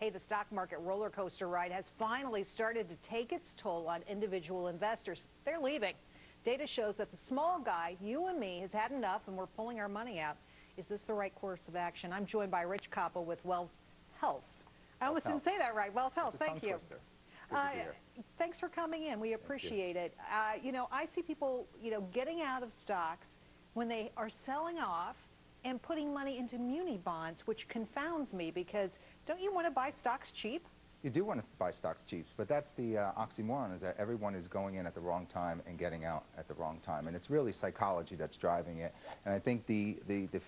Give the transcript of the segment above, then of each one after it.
Hey, the stock market roller coaster ride has finally started to take its toll on individual investors. They're leaving. Data shows that the small guy, you and me, has had enough and we're pulling our money out. Is this the right course of action? I'm joined by Rich Coppa with Wealth Health. I almost didn't say that right. Wealth Health. Thank you. Thanks for coming in. We appreciate it. I see people, getting out of stocks when they are selling off and putting money into muni bonds, which confounds me because don't you want to buy stocks cheap? You do want to buy stocks cheap, but that's the oxymoron, is that everyone is going in at the wrong time and getting out at the wrong time. And it's really psychology that's driving it. And I think the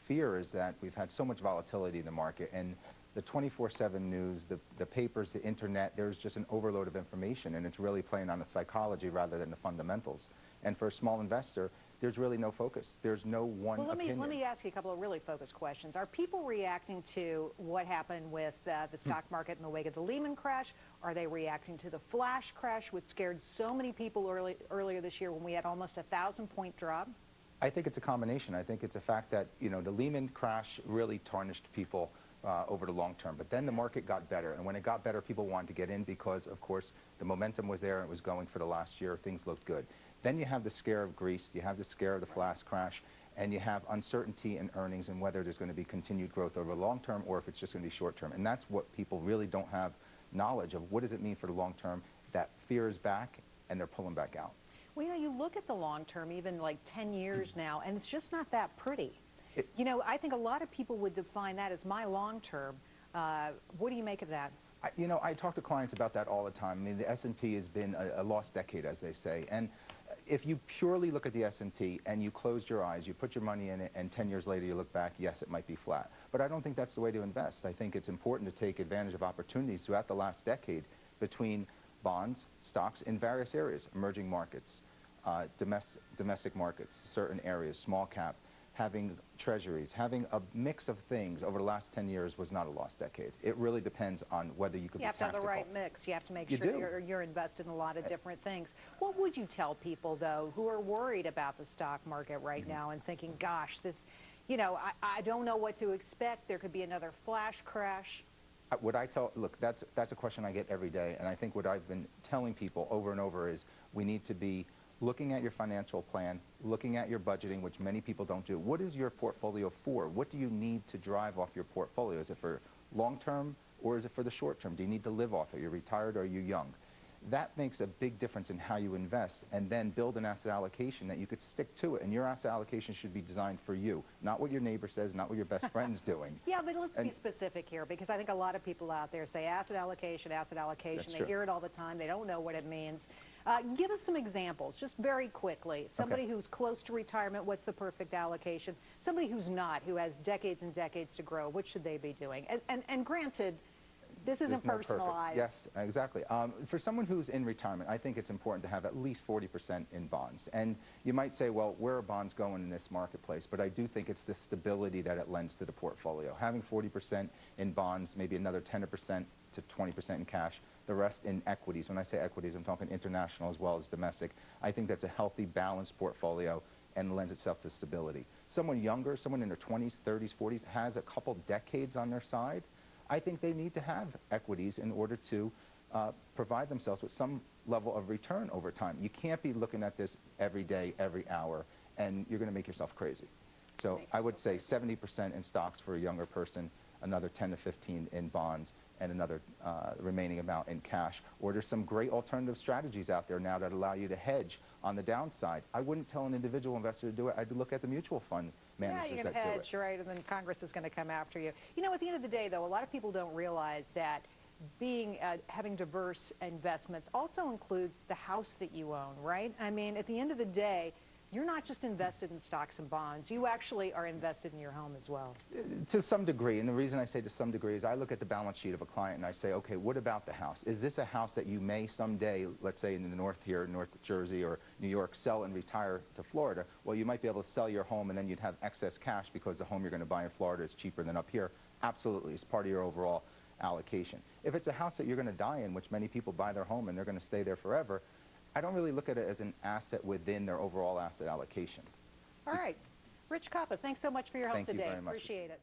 fear is that we've had so much volatility in the market, and the 24/7 news, the papers, the internet, there's just an overload of information, and it's really playing on the psychology rather than the fundamentals. And for a small investor, there's really no focus. There's no one opinion. Let me ask you a couple of really focused questions. Are people reacting to what happened with the stock market in the wake of the Lehman crash? Are they reacting to the flash crash, which scared so many people earlier this year when we had almost a 1,000-point drop? I think it's a combination. I think it's a fact that, the Lehman crash really tarnished people over the long term. But then the market got better, and when it got better, people wanted to get in because, of course, the momentum was there and it was going for the last year. Things looked good. Then you have the scare of Greece, you have the scare of the flash crash, and you have uncertainty in earnings and whether there's going to be continued growth over the long term or if it's just going to be short term. And that's what people really don't have knowledge of. What does it mean for the long term? That fear is back and they're pulling back out. Well, you look at the long term, even like 10 years now, and it's just not that pretty. I think a lot of people would define that as my long term. What do you make of that? I talk to clients about that all the time. I mean, the S&P has been a lost decade, as they say. And if you purely look at the S&P and you closed your eyes, you put your money in it, and 10 years later you look back, yes, it might be flat. But I don't think that's the way to invest. I think it's important to take advantage of opportunities throughout the last decade between bonds, stocks in various areas, emerging markets, domestic markets, certain areas, small cap, having treasuries, having a mix of things over the last 10 years was not a lost decade. It really depends on whether you could be tactical. You have to have the right mix. You have to make sure you're invested in a lot of different things. What would you tell people, though, who are worried about the stock market right now and thinking, gosh, this, I don't know what to expect. There could be another flash crash. Look, that's a question I get every day, and I think what I've been telling people over and over is we need to be looking at your financial plan, looking at your budgeting, which many people don't do. What is your portfolio for? What do you need to drive off your portfolio? Is it for long term or is it for the short term? Do you need to live off it? Are you retired or are you young? That makes a big difference in how you invest, and then build an asset allocation that you could stick to it. And your asset allocation should be designed for you, not what your neighbor says, not what your best friend's doing. Yeah, but let's be specific here, because I think a lot of people out there say asset allocation, asset allocation. That's they true. hear it all the time. They don't know what it means. Give us some examples, just very quickly. Somebody who's close to retirement, what's the perfect allocation? Somebody who's not, who has decades and decades to grow, what should they be doing? And granted, this isn't personalized. Yes, exactly. For someone who's in retirement, I think it's important to have at least 40% in bonds. And you might say, well, where are bonds going in this marketplace? But I do think it's the stability that it lends to the portfolio. Having 40% in bonds, maybe another 10% to 20% in cash, the rest in equities. When I say equities, I'm talking international as well as domestic. I think that's a healthy, balanced portfolio and lends itself to stability. Someone younger, someone in their 20s, 30s, 40s, has a couple decades on their side, I think they need to have equities in order to provide themselves with some level of return over time. You can't be looking at this every day, every hour, and you're going to make yourself crazy. So I would say 70% in stocks for a younger person, another 10 to 15 in bonds, and another remaining amount in cash. Or there's some great alternative strategies out there now that allow you to hedge on the downside. I wouldn't tell an individual investor to do it. I'd look at the mutual fund managers that do it. Yeah, you can hedge, right, and then Congress is going to come after you. At the end of the day, though, a lot of people don't realize that having diverse investments also includes the house that you own, right? I mean, at the end of the day, you're not just invested in stocks and bonds. You actually are invested in your home as well. To some degree, and the reason I say to some degree is I look at the balance sheet of a client and I say, okay, what about the house? Is this a house that you may someday, let's say in the north here, North Jersey or New York, sell and retire to Florida? Well, you might be able to sell your home and then you'd have excess cash because the home you're going to buy in Florida is cheaper than up here. Absolutely, it's part of your overall allocation. If it's a house that you're going to die in, which many people buy their home and they're going to stay there forever, I don't really look at it as an asset within their overall asset allocation. All right. Rich Coppa, thanks so much for your help today. Thank you very much. Appreciate it.